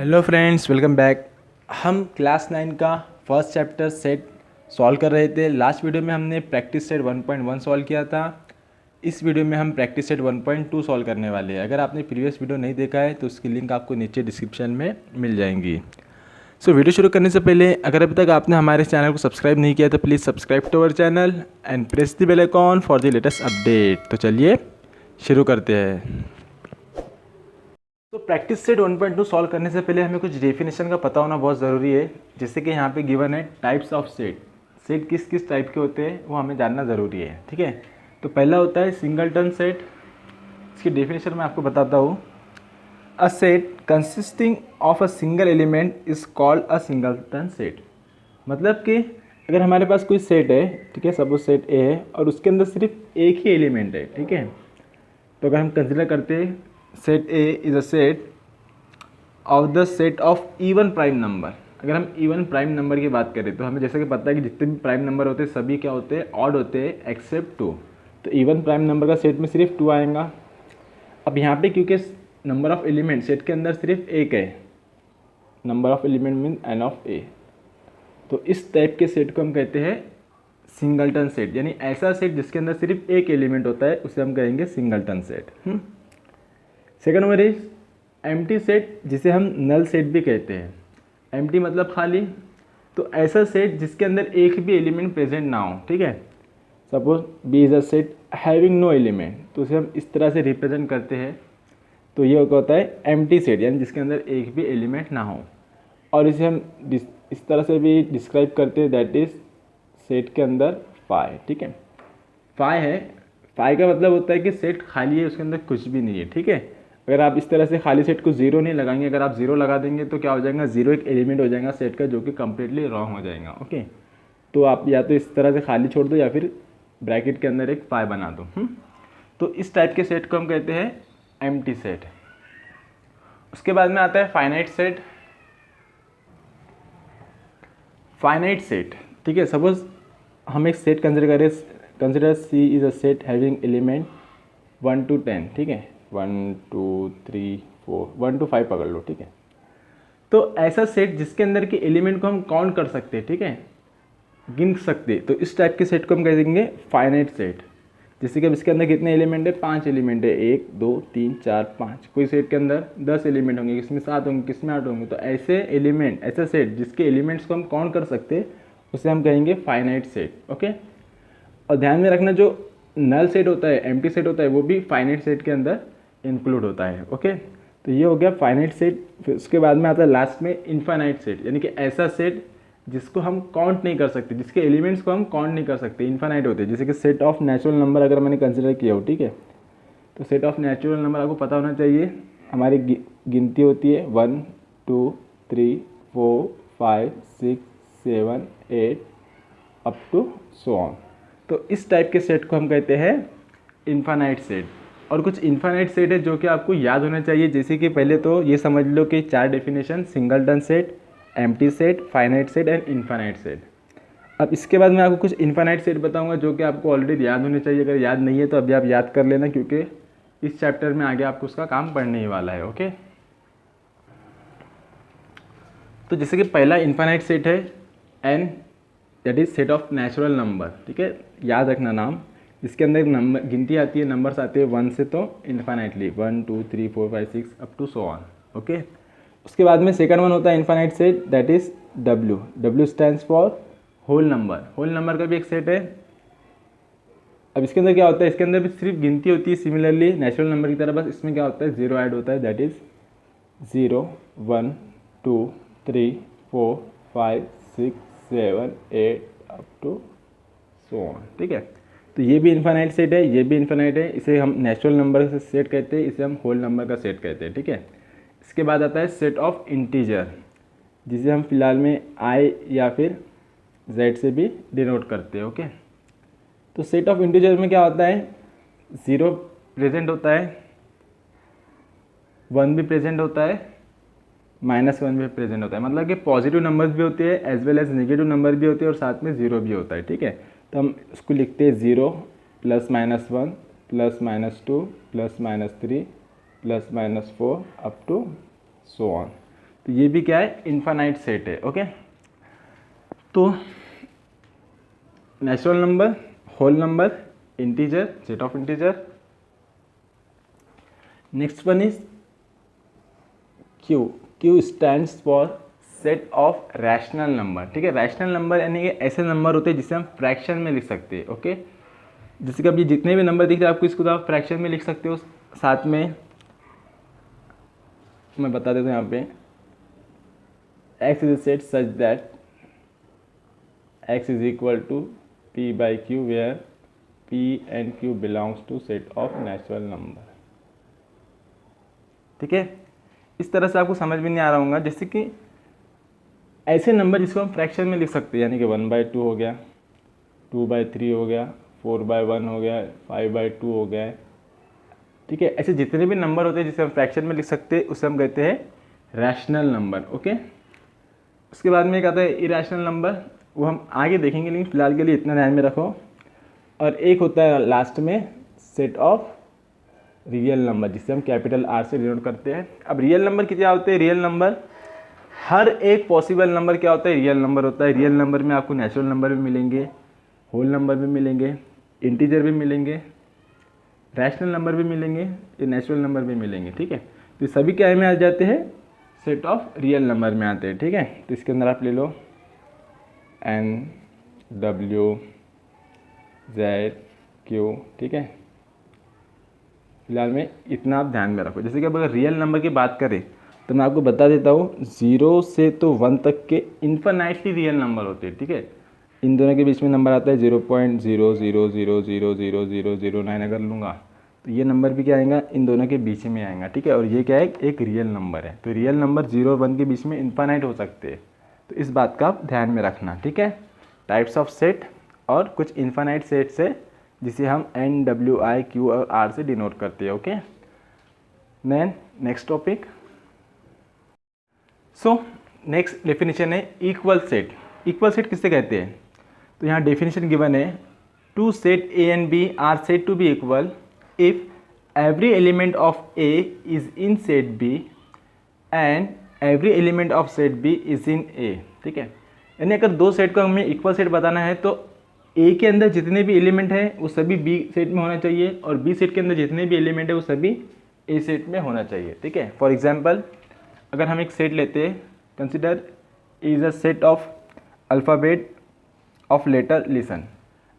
Hello friends, welcome back. हम class 9 का first chapter set solve कर रहे थे। लास्ट वीडियो में हमने प्रैक्टिस सेट 1.1 सॉल्व किया था। इस वीडियो में हम प्रैक्टिस सेट 1.2 सॉल्व करने वाले हैं। अगर आपने प्रीवियस वीडियो नहीं देखा है तो उसकी लिंक आपको नीचे डिस्क्रिप्शन में मिल जाएंगी। वीडियो शुरू करने से पहले अगर अभी तक आपने हमारे चैनल को सब्सक्राइब नहीं किया तो please subscribe to our channel and press the bell icon for the latest update. तो चलिए शुरू करते हैं। तो प्रैक्टिस सेट 1.2 सॉल्व करने से पहले हमें कुछ डेफिनेशन का पता होना बहुत ज़रूरी है। जैसे कि यहाँ पे गिवन है टाइप्स ऑफ सेट। सेट किस किस टाइप के होते हैं वो हमें जानना ज़रूरी है, ठीक है। तो पहला होता है सिंगलटन सेट। इसकी डेफिनेशन मैं आपको बताता हूँ। A set consisting of a single element is called a singleton set. मतलब कि अगर हमारे पास कोई सेट है, ठीक है, सपोज सेट ए है और उसके अंदर सिर्फ एक ही एलिमेंट है, ठीक है। तो अगर हम कंसिडर करते हैं set A is a set of the set of even prime number. अगर हम इवन प्राइम नंबर की बात करें तो हमें जैसे कि पता है कि जितने भी प्राइम नंबर होते हैं सभी क्या होते हैं, ऑड होते हैं एक्सेप्ट 2। तो इवन प्राइम नंबर का सेट में सिर्फ 2 आएगा। अब यहाँ पे क्योंकि नंबर ऑफ एलिमेंट सेट के अंदर सिर्फ एक है, number of element mean N of A, तो इस टाइप के सेट को हम कहते हैं सिंगलटन सेट। यानी ऐसा सेट जिसके अंदर सिर्फ एक एलिमेंट होता है उसे हम कहेंगे singleton set. Second number is empty set, जिसे हम नल सेट भी कहते हैं। एम्प्टी मतलब खाली। तो ऐसा सेट जिसके अंदर एक भी एलिमेंट प्रेजेंट ना हो, ठीक है। Suppose B is a set having no element, तो उसे हम इस तरह से रिप्रेजेंट करते हैं। तो ये होता है एम्प्टी सेट, यानी जिसके अंदर एक भी एलिमेंट ना हो। और इसे हम इस तरह से भी डिस्क्राइब करते हैं, दैट इज सेट के अंदर फाई, ठीक है। फाई है, फाई का मतलब होता है कि सेट खाली है, उसके अंदर कुछ भी नहीं है, ठीक है। अगर आप इस तरह से खाली सेट को जीरो नहीं लगाएंगे, अगर आप जीरो लगा देंगे तो क्या हो जाएगा, जीरो एक एलिमेंट हो जाएगा सेट का, जो कि कम्प्लीटली रॉन्ग हो जाएगा, ओके। तो आप या तो इस तरह से खाली छोड़ दो या फिर ब्रैकेट के अंदर एक फाई बना दो। तो इस टाइप के सेट को हम कहते हैं एम्प्टी सेट। उसके बाद में आता है फाइनाइट सेट। फाइनाइट सेट, ठीक है। सपोज हम एक set consider C is a set having element 1 to 10, ठीक है। 1 2 3 4 1 to 5 पकड़ लो, ठीक है। तो ऐसा सेट जिसके अंदर के एलिमेंट को हम काउंट कर सकते हैं, ठीक है, गिन सकते, तो इस टाइप के सेट को हम कह देंगे फाइनाइट सेट। जैसे कि अब इसके अंदर कितने एलिमेंट है, 5 एलिमेंट है, 1 2 3 4 5। कोई सेट के अंदर 10 एलिमेंट होंगे, किसमें 7 होंगे, किसमें 8 होंगे। तो ऐसे एलिमेंट, ऐसा सेट जिसके एलिमेंट्स को हम काउंट कर सकते उसे हम कहेंगे फाइनाइट सेट, ओके। और ध्यान में रखना, जो नल सेट होता है, एम्प्टी सेट होता है, वो भी फाइनाइट सेट के अंदर इंक्लूड होता है, ओके। तो ये हो गया फाइनाइट सेट। फिर उसके बाद में आता है लास्ट में इनफाइनाइट सेट, यानी कि ऐसा सेट जिसको हम काउंट नहीं कर सकते, जिसके एलिमेंट्स को हम काउंट नहीं कर सकते, इनफाइनाइट होते हैं। जैसे कि सेट ऑफ नेचुरल नंबर अगर मैंने कंसिडर किया हो, ठीक है। तो सेट ऑफ नेचुरल नंबर आपको पता होना चाहिए, हमारी गिनती होती है 1 2 3 4 5 6 7 8 अप टू सो ऑन। तो इस टाइप के सेट को हम कहते हैं इनफाइनाइट सेट। और कुछ इनफाइनाइट सेट है जो कि आपको याद होना चाहिए। जैसे कि पहले तो ये समझ लो कि 4 definition, singleton set, empty set, finite set and infinite set. अब इसके बाद मैं आपको कुछ इनफाइनाइट सेट बताऊंगा जो कि आपको ऑलरेडी याद होने चाहिए। अगर याद नहीं है तो अभी आप याद कर लेना, क्योंकि इस चैप्टर में आगे आपको उसका काम पढ़ने ही वाला है, ओके। तो जैसे कि पहला इनफाइनाइट सेट है N, that is set of natural number, ठीक है। याद रखना नाम, इसके अंदर नंबर गिनती आती है, नंबर्स आते हैं 1 से तो infinitely 1 2 3 4 5 6 up to so on, okay. उसके बाद में सेकंड वन होता है infinite set, that is W. W stands for whole number. Whole number का भी एक सेट है। अब इसके अंदर क्या होता है, इसके अंदर भी सिर्फ गिनती होती है सिमिलरली नेचुरल नंबर की तरह, बस इसमें क्या होता है, जीरो ऐड होता है, that is 0 1 2 3 4 5 6 7 8 up to so on, ठीक है। तो ये भी इन्फाइनाइट सेट है, ये भी इन्फाइनाइट है। इसे हम नेचुरल नंबर का सेट कहते हैं, इसे हम होल नंबर का सेट कहते हैं, ठीक है। इसके बाद आता है सेट ऑफ इंटीजर, जिसे हम फिलहाल में आई या फिर जेड से भी डिनोट करते हैं, ओके। तो सेट ऑफ इंटीजर में क्या होता है, 0 प्रेजेंट होता है, 1 भी प्रेजेंट होता है, -1 भी प्रेजेंट होता है। मतलब कि पॉजिटिव नंबर्स भी होते हैं as well as negative number भी होते हैं और साथ में 0 भी होता है, ठीक है। तो हम उसको लिखते हैं 0 +- 1 +- 2 +- 3 +- 4 अप टू सो ऑन। तो ये भी क्या है, इनफाइनाइट सेट है। ओके, तो natural number, whole number, integer, set of integer. Next one is Q. Q stands for set of rational number. ठीक है, रैशनल नंबर यानी कि ऐसे नंबर होते हैं जिसे हम फ्रैक्शन में लिख सकते हैं। ओके, जैसे कि अब ये जितने भी नंबर दिख रहे हैं आपको, इसको तो आप फ्रैक्शन में लिख सकते हो। साथ में मैं बता देता हूँ यहाँ पे, x is a set such that x is equal to p by q where p and q belongs to set of natural number। ठीक है, इस तरह से आपको समझ में नहीं आ रहा होगा, जैसे कि ऐसे नंबर जिसको हम फ्रैक्शन में लिख सकते हैं, यानी कि 1/2 हो गया, 2/3 हो गया, 4/1 हो गया, 5/2 हो गया। ठीक है, ऐसे जितने भी नंबर होते हैं जिसे हम फ्रैक्शन में लिख सकते हैं उसे हम कहते हैं रैशनल नंबर। ओके, उसके बाद में एक आता है इरैशनल नंबर, वो हम आगे देखेंगे, लेकिन फिलहाल के लिए इतना ध्यान में रखो। और एक होता है लास्ट में सेट ऑफ रियल नंबर, जिसे हम कैपिटल आर से डिनोट करते हैं। अब रियल नंबर क्या होते हैं? रियल नंबर, हर एक पॉसिबल नंबर क्या होता है? रियल नंबर होता है। रियल नंबर में आपको नेचुरल नंबर भी मिलेंगे, होल नंबर भी मिलेंगे, इंटीजर भी मिलेंगे, रैशनल नंबर भी मिलेंगे, ये नेचुरल नंबर भी मिलेंगे। ठीक है, तो सभी क्या में आ जाते हैं? सेट ऑफ रियल नंबर में आते हैं। ठीक है, तो इसके अंदर आप ले लो NW ZQ। ठीक है, फिलहाल में इतना आप ध्यान में रखो। जैसे कि अब अगर रियल नंबर की बात करें तो मैं आपको बता देता हूँ, 0 से तो 1 तक के इन्फिनाइटली रियल नंबर होते हैं। ठीक है, इन दोनों के बीच में नंबर आता है 0.000000009। अगर लूँगा तो ये नंबर भी क्या आएगा? इन दोनों के बीच में आएगा। ठीक है, और ये क्या है? एक रियल नंबर है। तो रियल नंबर 0 और 1 के बीच में इन्फिनाइट हो सकते हैं, तो इस बात का आप ध्यान में रखना। ठीक है, टाइप्स ऑफ सेट और कुछ इन्फिनाइट सेट्स है जिसे हम NW, Q और R से डिनोट करते हैं। Okay, then next topic. So next definition है इक्वल सेट। इक्वल सेट किससे कहते हैं? तो यहाँ डेफिनेशन गिवन है, two set A and B are set to be equal if every element of A is in set B and every element of set B is in A। ठीक है, यानी अगर दो सेट को हमें equal set बताना है तो A के अंदर जितने भी एलिमेंट हैं वो सभी B सेट में होना चाहिए, और B सेट के अंदर जितने भी एलिमेंट है वो सभी A सेट में होना चाहिए। ठीक है, फॉर एग्जांपल अगर हम एक सेट लेते हैं, consider is a set of alphabet of letter listen.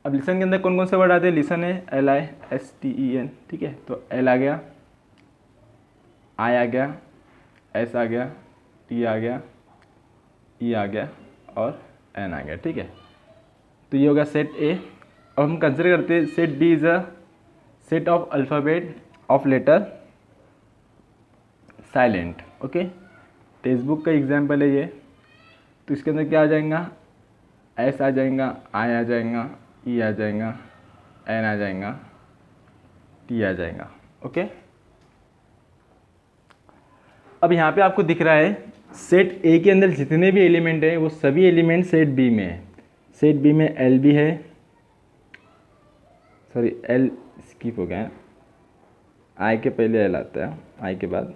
अब लिसन के अंदर कौन कौन से वर्ड आते हैं? लिसन है LISTEN। ठीक है, तो L आ गया, I आ गया, S आ गया, T आ गया, E आ गया और N आ गया। ठीक है, तो ये हो गया सेट A। अब हम कंसिडर करते हैं set B is a set of alphabet of letter silent. Okay, textbook का एग्जाम्पल है ये। तो इसके अंदर क्या आ जाएगा? S आ जाएगा, I आ जाएगा, E आ जाएगा, N आ जाएगा, T आ जाएगा। ओके, अब यहाँ पे आपको दिख रहा है सेट A के अंदर जितने भी एलिमेंट हैं वो सभी एलिमेंट सेट B में है। सेट B में L भी है, सॉरी L स्किप हो गया है, I के पहले L आता है, I के बाद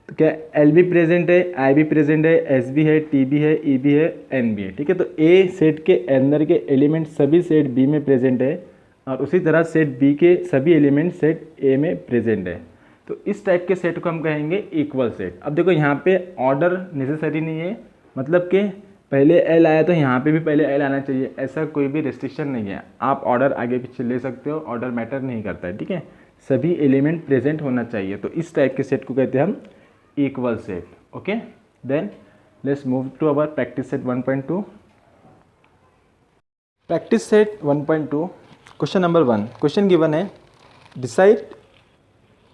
तो क्या L भी प्रेजेंट है, I भी प्रेजेंट है, S भी है, T भी है, E भी है, N भी है। ठीक है, तो A सेट के अंदर के एलिमेंट सभी सेट B में प्रेजेंट है, और उसी तरह सेट B के सभी एलिमेंट सेट A में प्रेजेंट है। तो इस टाइप के सेट को हम कहेंगे इक्वल सेट। अब देखो यहाँ पे ऑर्डर नेसेसरी नहीं है, मतलब कि पहले L आया तो यहाँ पे भी पहले L आना चाहिए, ऐसा कोई भी रिस्ट्रिक्शन नहीं है। आप ऑर्डर आगे पीछे ले सकते हो, ऑर्डर मैटर नहीं करता है। ठीक है, सभी एलिमेंट प्रेजेंट होना चाहिए। तो इस टाइप के सेट को कहते हैं हम equal set. Okay, then let's move to our practice set 1.2। Practice set 1.2, question number 1। Question given है, decide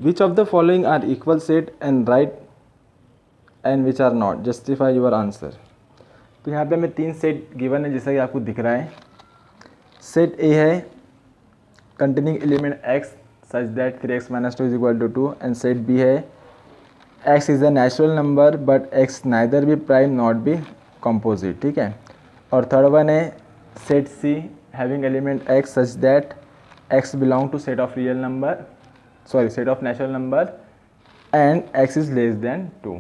which of the following are equal set and right and which are not, justify your answer. तो यहाँ पे हमें 3 set given है, जैसा कि आपको दिख रहा है। सेट A है containing element x such that 3x minus 2 is equal to 2, and set B है x is a natural number but x neither be prime not be composite। ठीक है, और थर्ड वन है set C having element x such that x belong to set of real number, sorry set of natural number and x is less then 2।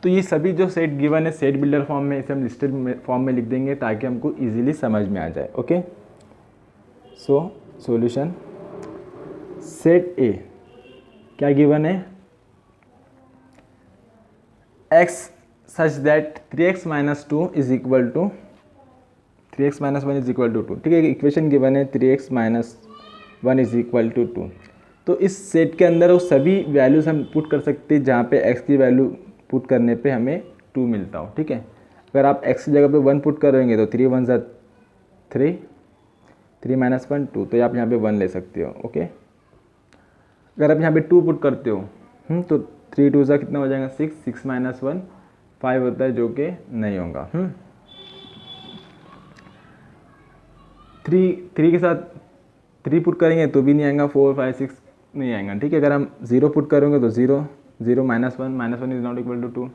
तो ये सभी जो set given है set builder form में, इसे हम listed form में लिख देंगे ताकि हमको इजीली समझ में आ जाए। Okay, so solution set A क्या गिवन है, x such that 3x minus 2 is equal to 3x minus 1 is equal to 2। ठीक है, इक्वेशन गिवन है 3x minus 1 is equal to 2। तो इस सेट के अंदर वो सभी वैल्यूज़ हम पुट कर सकते हैं जहाँ पे x की वैल्यू पुट करने पे हमें 2 मिलता हो। ठीक है, अगर आप x की जगह पे 1 पुट करेंगे तो 3 1 3, 3 माइनस 1 2, तो आप यहाँ पे 1 ले सकते हो। ओके, अगर आप यहाँ पे 2 पुट करते हो तो 3 2 सा कितना हो जाएगा 6, 6 माइनस 1 5 होता है जो कि नहीं होगा। 3 के साथ 3 पुट करेंगे तो भी नहीं आएगा, 4 5 6 नहीं आएगा। ठीक है, अगर हम 0 पुट करेंगे तो 0 0 minus 1 is not equal to 2,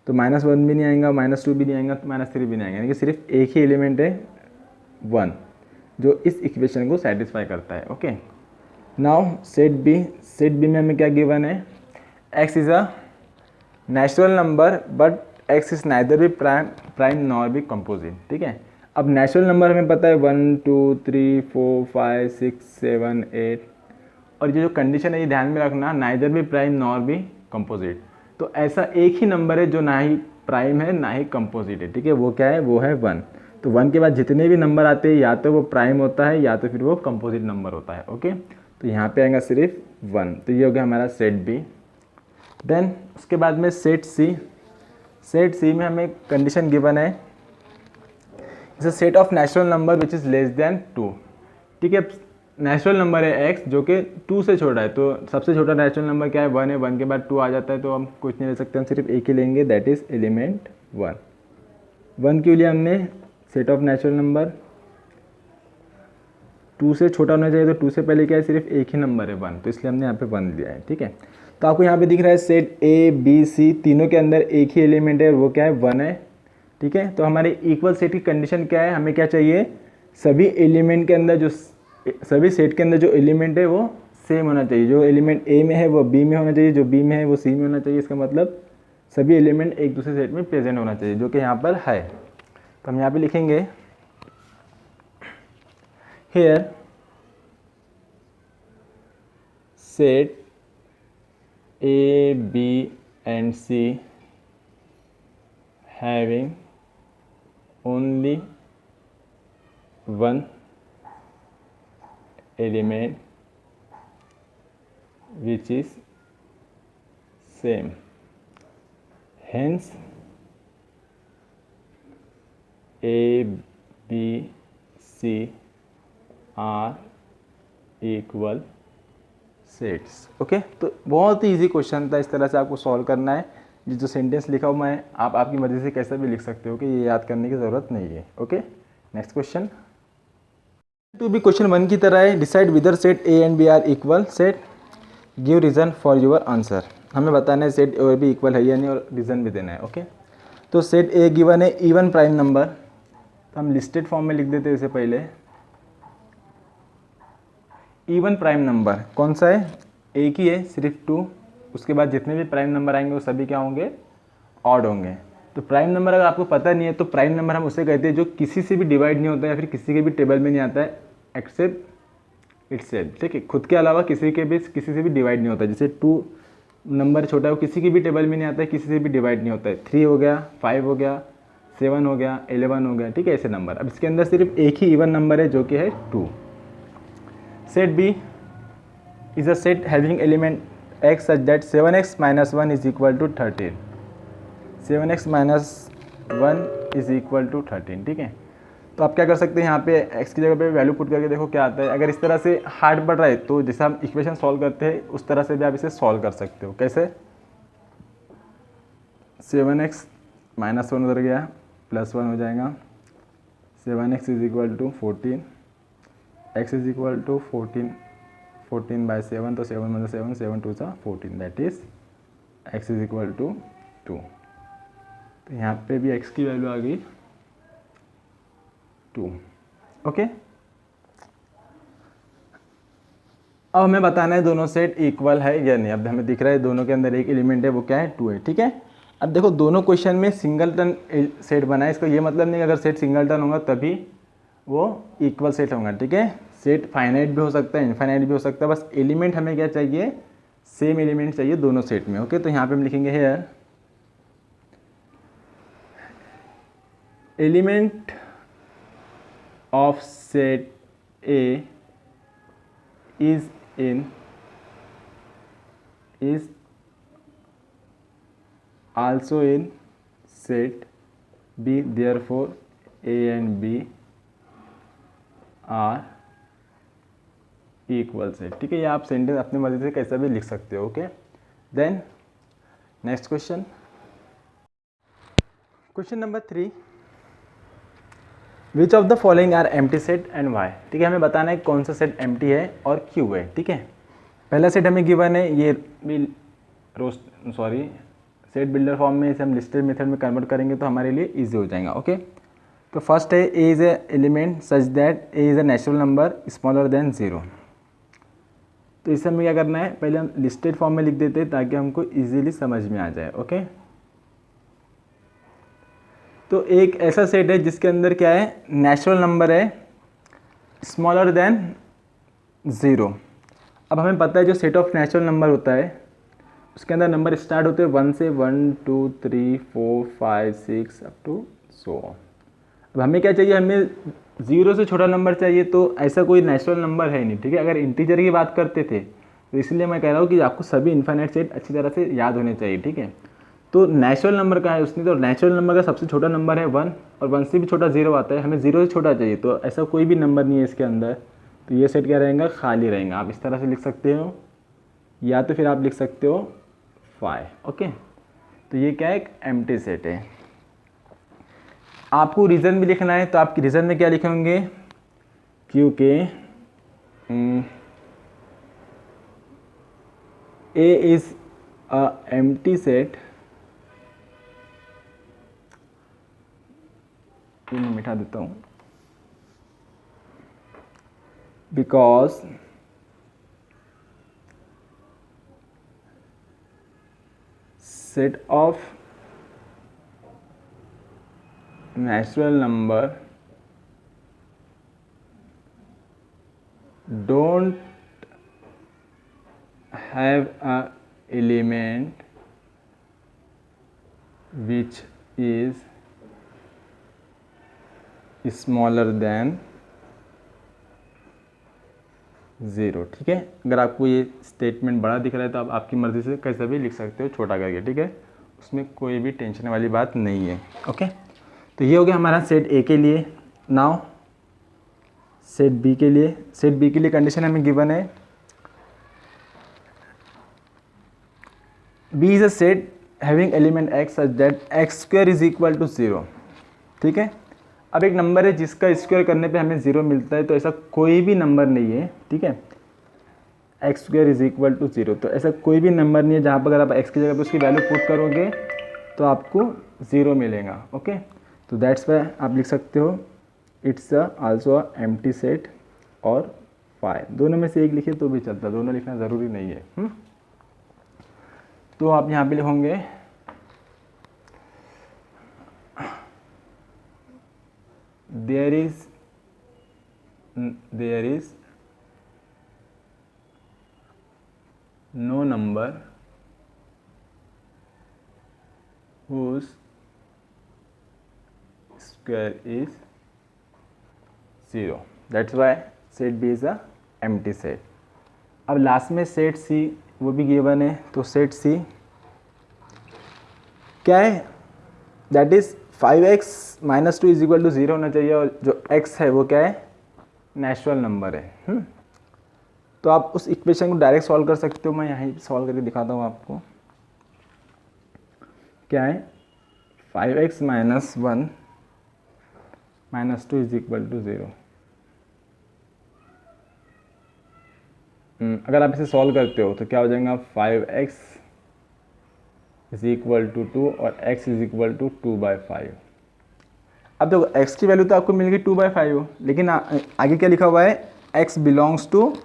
तो माइनस 1 भी नहीं आएगा, माइनस 2 भी नहीं आएगा, माइनस 3 भी नहीं आएगा, यानी कि सिर्फ एक ही एलिमेंट है 1 जो इस इक्वेशन को सेटिस्फाई करता है। ओके, नाउ सेट बी में हमें क्या गिवन है, x is a natural number but x is neither be prime nor be composite. ठीक है, अब नेचुरल नंबर हमें पता है 1 2 3 4 5 6 7 8, और ये जो कंडीशन है ये ध्यान में रखना, neither be prime nor be composite. तो ऐसा एक ही नंबर है जो ना ही प्राइम है ना ही कंपोजिट है। ठीक है, वो क्या है, वो है 1। तो 1 के बाद जितने भी नंबर आते हैं या तो वो प्राइम होता है या तो फिर वो कंपोजिट नंबर होता है। ओके, तो यहाँ पे आएगा सिर्फ 1, तो ये हो गया हमारा सेट बी। देन उसके बाद में सेट सी में हमें कंडीशन गिवन है, it's a set of natural number which is less then 2। ठीक है, नेचुरल नंबर है x जो कि 2 से छोटा है, तो सबसे छोटा नेचुरल नंबर क्या है 1 है, 1 के बाद 2 आ जाता है, तो हम कुछ नहीं ले सकते, हम सिर्फ एक ही लेंगे, दैट इज़ एलिमेंट 1। 1 के लिए हमने सेट ऑफ नेचुरल नंबर 2 से छोटा होना चाहिए, तो 2 से पहले क्या है, सिर्फ एक ही नंबर है 1, तो इसलिए हमने यहाँ पे 1 लिया है। ठीक है, तो आपको यहाँ पे दिख रहा है सेट ए बी सी तीनों के अंदर एक ही एलिमेंट है, वो क्या है 1 है। ठीक है, तो हमारे इक्वल सेट की कंडीशन क्या है, हमें क्या चाहिए, सभी एलिमेंट के अंदर सभी सेट के अंदर जो एलिमेंट है वो सेम होना चाहिए, जो एलिमेंट ए में है वो बी में होना चाहिए, जो बी में है वो सी में होना चाहिए। इसका मतलब सभी एलिमेंट एक दूसरे सेट में प्रेजेंट होना चाहिए, जो कि यहाँ पर है। तो हम यहाँ पे लिखेंगे here set A B and C having only one element which is same, hence A B C are equal sets। Okay, तो बहुत ही इजी क्वेश्चन था, इस तरह से आपको सॉल्व करना है। ये जो सेंटेंस लिखा हुआ है आप आपकी मर्जी से कैसे भी लिख सकते हो, कि ये याद करने की ज़रूरत नहीं है। ओके, नेक्स्ट क्वेश्चन टू भी क्वेश्चन 1 की तरह है, decide whether set A and B are equal, set give reason for your answer. हमें बताना है सेट ए और बी इक्वल है या नहीं, और रीज़न भी देना है। ओके, तो सेट ए गिवन है इवन प्राइम नंबर, तो हम लिस्टेड फॉर्म में लिख देते हैं इसे पहले। इवन प्राइम नंबर कौन सा है, एक ही है सिर्फ 2, उसके बाद जितने भी प्राइम नंबर आएंगे वो सभी क्या होंगे, ऑड होंगे। तो प्राइम नंबर अगर आपको पता नहीं है तो प्राइम नंबर हम उसे कहते हैं जो किसी से भी डिवाइड नहीं होता है या फिर किसी के भी टेबल में नहीं आता है एक्सेप्ट इटसेल्फ। ठीक है, खुद के अलावा किसी से भी डिवाइड नहीं होता। जैसे 2 नंबर छोटा है वो किसी की भी टेबल में नहीं आता है, किसी से भी डिवाइड नहीं होता है। 3 हो गया, 5 हो गया, 7 हो गया, 11 हो गया। ठीक है, ऐसे नंबर। अब इसके अंदर सिर्फ एक ही इवन नंबर है जो कि है 2। Set B is a set having element x such that 7x minus 1 is equal to 13। 7x minus 1 is equal to 13। ठीक है, तो आप क्या कर सकते हैं, यहाँ पे x की जगह पे वैल्यू पुट करके देखो क्या आता है। अगर इस तरह से हार्ड पड़ रहा है तो जैसे हम इक्वेशन सॉल्व करते हैं उस तरह से भी आप इसे सॉल्व कर सकते हो। कैसे, 7x माइनस 1 उधर गया, प्लस 1 हो जाएगा, 7x is equal to 14, x is equal to 14 by 7, तो 7 मतलब 7, 7 2 सा 14, that is x is equal to 2। तो यहाँ पे भी x की वैल्यू आ गई 2। ओके, अब हमें बताना है दोनों सेट इक्वल है या नहीं। अब हमें दिख रहा है दोनों के अंदर एक एलिमेंट है, वो क्या है 2 है, ठीक है। अब देखो दोनों क्वेश्चन में सिंगलटन सेट बना है, इसका ये मतलब नहीं कि अगर सेट सिंगलटन होगा तभी वो इक्वल सेट होगा, ठीक है। सेट फाइनाइट भी हो सकता है, इनफाइनाइट भी हो सकता है, बस एलिमेंट हमें क्या चाहिए, सेम एलिमेंट चाहिए दोनों सेट में, ओके। तो यहाँ पे हम लिखेंगे here element of set A is also in set B, therefore A and B are equal set, ठीक है। ये आप सेंटेंस अपनी मर्जी से कैसा भी लिख सकते हो, okay. Then next question, question number 3, which of the following are empty set and why, ठीक है। हमें बताना है कौन सा सेट एम्प्टी है और क्यों है, ठीक है। पहला सेट हमें गिवन है, ये सेट बिल्डर फॉर्म में इसे हम लिस्टेड मेथड में कन्वर्ट करेंगे तो हमारे लिए इजी हो जाएगा, ओके। तो फर्स्ट है A is a element such that A is a natural number smaller than 0। तो इसे हमें क्या करना है, पहले हम लिस्टेड फॉर्म में लिख देते हैं ताकि हमको इजीली समझ में आ जाए, ओके। तो एक ऐसा सेट है जिसके अंदर क्या है, नेचुरल नंबर है स्मॉलर देन 0। अब हमें पता है जो सेट ऑफ नेचुरल नंबर होता है उसके अंदर नंबर स्टार्ट होते हैं 1 से, 1 2 3 4 5 6 अप टू सो। अब हमें क्या चाहिए, हमें 0 से छोटा नंबर चाहिए, तो ऐसा कोई नेचुरल नंबर है नहीं, ठीक है। अगर इंटीजर की बात करते थे तो इसलिए मैं कह रहा हूँ कि आपको सभी इन्फाइनाइट सेट अच्छी तरह से याद होने चाहिए, ठीक है। तो नेचुरल नंबर का है उसने, तो नेचुरल नंबर का सबसे छोटा नंबर है 1 और 1 से भी छोटा 0 आता है, हमें 0 से छोटा चाहिए, तो ऐसा कोई भी नंबर नहीं है इसके अंदर। तो ये सेट क्या रहेगा, खाली रहेगा। आप इस तरह से लिख सकते हो या तो फिर आप लिख सकते हो 5, ओके। तो ये क्या है, एक एम्प्टी सेट है। आपको रीज़न भी लिखना है, तो आपकी रीज़न में क्या लिखेंगे, क्योंकि A is a empty set, ये मैं मिटा देता हूँ, because set of natural number don't have a element which is smaller than 0, ठीक है। अगर आपको ये स्टेटमेंट बड़ा दिख रहा है तो आप आपकी मर्ज़ी से कैसा भी लिख सकते हो छोटा करके, ठीक है। उसमें कोई भी टेंशन वाली बात नहीं है, ओके। तो ये हो गया हमारा सेट ए के लिए। नाउ सेट बी के लिए, सेट बी के लिए कंडीशन हमें गिवन है, B is a set having element X such that X square is equal to 0, ठीक है। अब एक नंबर है जिसका स्क्वायर करने पे हमें 0 मिलता है, तो ऐसा कोई भी नंबर नहीं है, ठीक है। X square is equal to 0, तो ऐसा कोई भी नंबर नहीं है जहाँ पर अगर आप एक्स की जगह पे उसकी वैल्यू पुट करोगे तो आपको 0 मिलेगा, ओके। तो दैट्स वाई आप लिख सकते हो it's also a empty set और 5, दोनों में से एक लिखे तो भी चलता, दोनों लिखना ज़रूरी नहीं है। तो आप यहाँ पे लिखोगे there is no number whose square is 0, that's why set B is a empty set। अब लास्ट में सेट सी वो भी गिवन है, तो सेट सी क्या है, that is 5x - 2 is equal to 0 होना चाहिए, और जो x है वो क्या है, नेचुरल नंबर है। तो आप उस इक्वेशन को डायरेक्ट सॉल्व कर सकते हो, मैं यहाँ सॉल्व करके दिखाता हूँ आपको। क्या है, 5x - 1 - 2 इज इक्वल टू 0। अगर आप इसे सॉल्व करते हो तो क्या हो जाएगा, 5x इज इक्वल टू 2 और x इज इक्वल टू 2/5। अब देखो x की वैल्यू तो आपको मिल गई 2/5, लेकिन आगे क्या लिखा हुआ है, x belongs to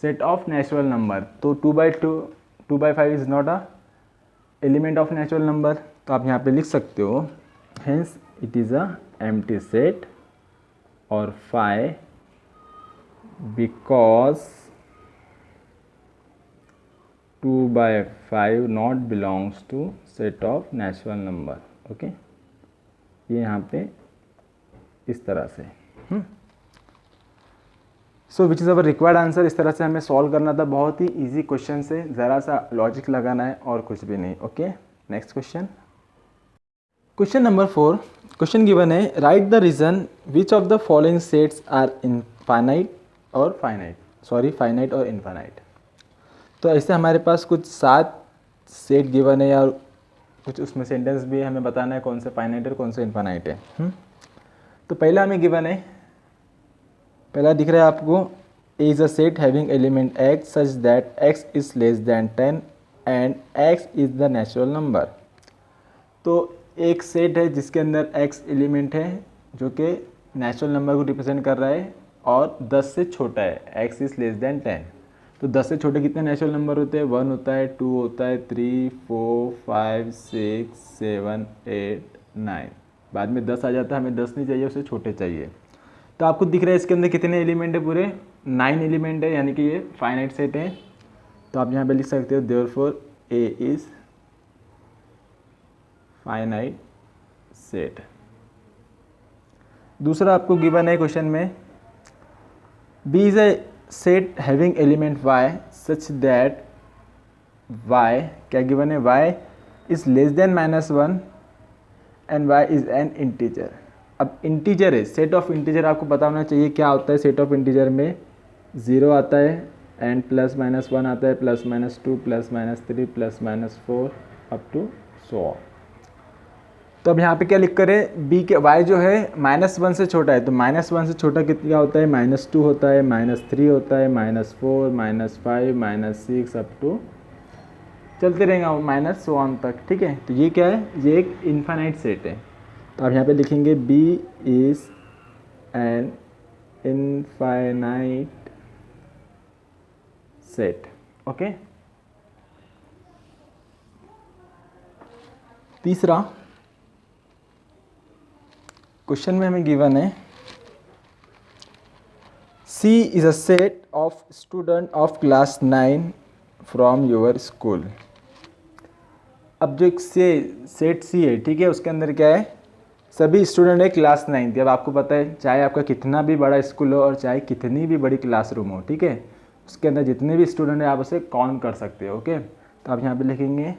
set of natural number, तो 2/5 is not a element of natural number, तो आप यहाँ पे लिख सकते हो hence it is a empty set और phi because 2/5 not belongs to set of natural number। Okay, ये यहाँ पे इस तरह से so which is our required answer. इस तरह से हमें सॉल्व करना था, बहुत ही इजी क्वेश्चन से, ज़रा सा लॉजिक लगाना है और कुछ भी नहीं। Okay, next question, question number 4। Question given है write the reason which of the following sets are finite और इनफाइनाइट। तो ऐसे हमारे पास कुछ 7 सेट गिवन है, या कुछ उसमें सेंटेंस भी हमें बताना है कौन से फाइनाइट और कौन से इनफाइनाइट है। तो पहला हमें गिवन है, पहला दिख रहा है आपको, A is a set having element x such that x is less than 10 and x is the natural number. तो एक सेट है जिसके अंदर x एलिमेंट है जो कि नेचुरल नंबर को रिप्रेजेंट कर रहा है और 10 से छोटा है, x इज़ लेस दैन 10। तो 10 से छोटे कितने नेचुरल नंबर होते हैं? 1 होता है, 2 होता है, 3, 4, 5, 6, 7, 8, 9। बाद में 10 आ जाता है, हमें 10 नहीं चाहिए, उसे छोटे चाहिए। तो आपको दिख रहा है इसके अंदर कितने एलिमेंट है? पूरे 9 एलिमेंट है, यानी कि ये फाइनाइट सेट है। तो आप यहाँ पे लिख सकते हो therefore A is finite set. दूसरा आपको गिवन है क्वेश्चन में, B is a set having element y such that y, क्या गिवन है? y is less than -1 and y is an integer. अब इंटीजर है, सेट ऑफ इंटीजर आपको पता होना चाहिए क्या होता है। सेट ऑफ इंटीजर में 0 आता है एंड +-1 आता है, +-2, +-3, +-4 अप टू सो ऑन। तो अब यहाँ पे क्या लिख करें, बी के y जो है -1 से छोटा है, तो -1 से छोटा कितना होता है? -2 होता है, -3 होता है, -4, -5, -6 अप टू चलते रहेगा -1 तक। ठीक है, तो ये क्या है? ये एक इनफाइनाइट सेट है। तो आप यहाँ पे लिखेंगे B is an infinite set. Okay, तीसरा क्वेश्चन में हमें गिवन है C is a set of student of class 9 from your school. अब जो एक सेट C है, ठीक है, उसके अंदर क्या है? सभी स्टूडेंट है क्लास 9 की। अब आपको पता है चाहे आपका कितना भी बड़ा स्कूल हो और चाहे कितनी भी बड़ी क्लासरूम हो, ठीक है, उसके अंदर जितने भी स्टूडेंट है आप उसे काउंट कर सकते हो। ओके, तो आप यहाँ पे लिखेंगे,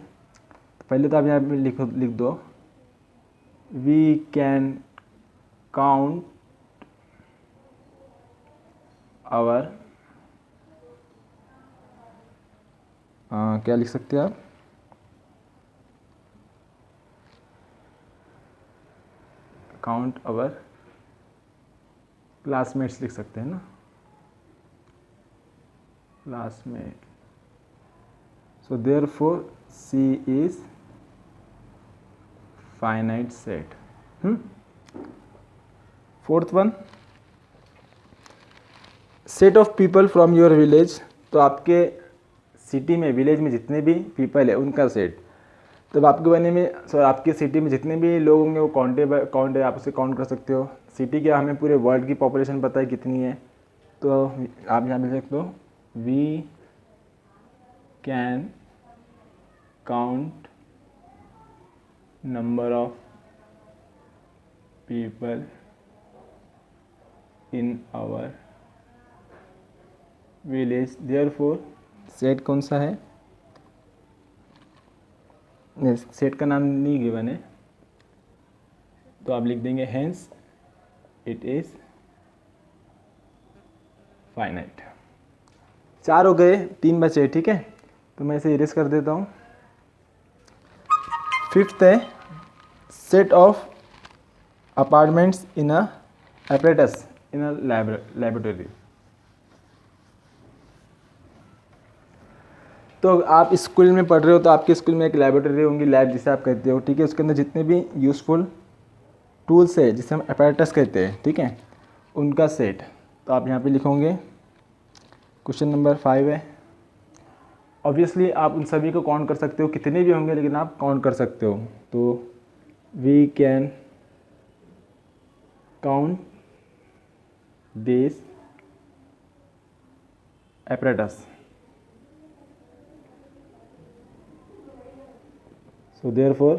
पहले तो आप यहाँ पे लिख दो वी कैन काउंट आवर, क्या लिख सकते हैं आप? काउंट आवर क्लासमेट्स लिख सकते हैं ना, classmate. So therefore C is finite set. Fourth one, set of people from your village. तो आपके सिटी में, विलेज में जितने भी पीपल है उनका सेट। तब आपके बने में आपके सिटी में जितने भी लोग होंगे वो काउंट है, आप उसे काउंट कर सकते हो। सिटी क्या, हमें पूरे वर्ल्ड की पॉपुलेशन पता है कितनी है, तो आप यहाँ पे लिख दो we can count number of people in our village. Therefore set कौन सा है? सेट का नाम नहीं गिवन है, तो आप लिख देंगे हेंस इट इज फाइनाइट। 4 हो गए, 3 बचे। ठीक है, तो मैं इसे इरेज कर देता हूँ। फिफ्थ है set of apartments in a apparatus in a laboratory. तो आप स्कूल में पढ़ रहे हो तो आपके स्कूल में एक लैबोरेटरी होंगी, लैब जिसे आप कहते हो। ठीक है, उसके अंदर जितने भी यूज़फुल टूल्स है जिसे हम apparatus कहते हैं, ठीक है, उनका सेट। तो आप यहाँ पे लिखोगे क्वेश्चन नंबर 5 है। ऑब्वियसली आप उन सभी को काउंट कर सकते हो, कितने भी होंगे लेकिन आप काउंट कर सकते हो। तो we can count this apparatus. So therefore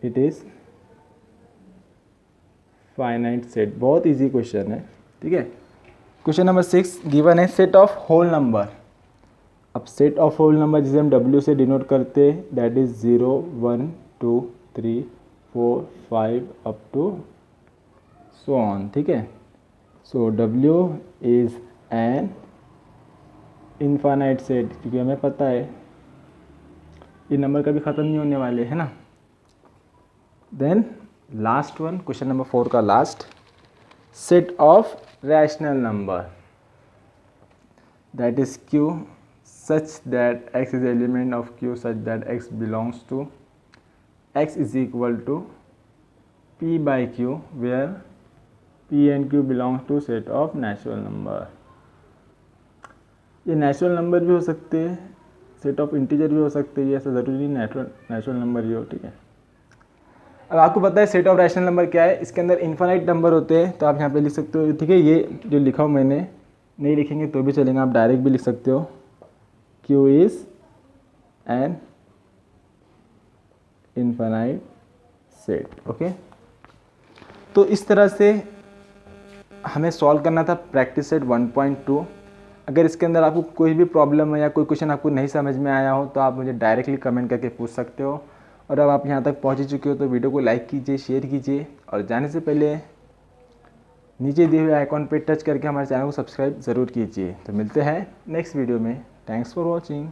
it is finite set। बहुत इजी क्वेश्चन है, ठीक है। क्वेश्चन नंबर 6 गिवन है सेट ऑफ होल नंबर। अब सेट ऑफ होल नंबर जिसे हम W से डिनोट करते हैं, that is 0 1 2 3 4 5 up to so on, ठीक है। So W is an infinite set, क्योंकि हमें पता है ये नंबर कभी ख़त्म नहीं होने वाले, है ना। Then last one, question number 4 का last, set of rational number that is Q such that X is element of Q such that X belongs to X is equal to P by Q where P and Q belongs to set of natural number। ये natural number भी हो सकते हैं, set of integer भी हो सकते हैं, ऐसा ज़रूरी नहीं नेचुरल नंबर ही हो, ठीक है। अब आपको पता है सेट ऑफ रैशनल नंबर क्या है, इसके अंदर इनफाइनाइट नंबर होते हैं, तो आप यहाँ पे लिख सकते हो, ठीक है। ये जो लिखा हूँ मैंने, नहीं लिखेंगे तो भी चलेगा, आप डायरेक्ट भी लिख सकते हो, Q is an infinite set, okay. तो इस तरह से हमें सॉल्व करना था प्रैक्टिस सेट 1.2। अगर इसके अंदर आपको कोई भी प्रॉब्लम है या कोई क्वेश्चन आपको नहीं समझ में आया हो तो आप मुझे डायरेक्टली कमेंट करके पूछ सकते हो। और अब आप यहाँ तक पहुँच ही चुके हो तो वीडियो को लाइक कीजिए, शेयर कीजिए, और जाने से पहले नीचे दिए हुए आइकॉन पे टच करके हमारे चैनल को सब्सक्राइब ज़रूर कीजिए। तो मिलते हैं नेक्स्ट वीडियो में। Thanks for watching.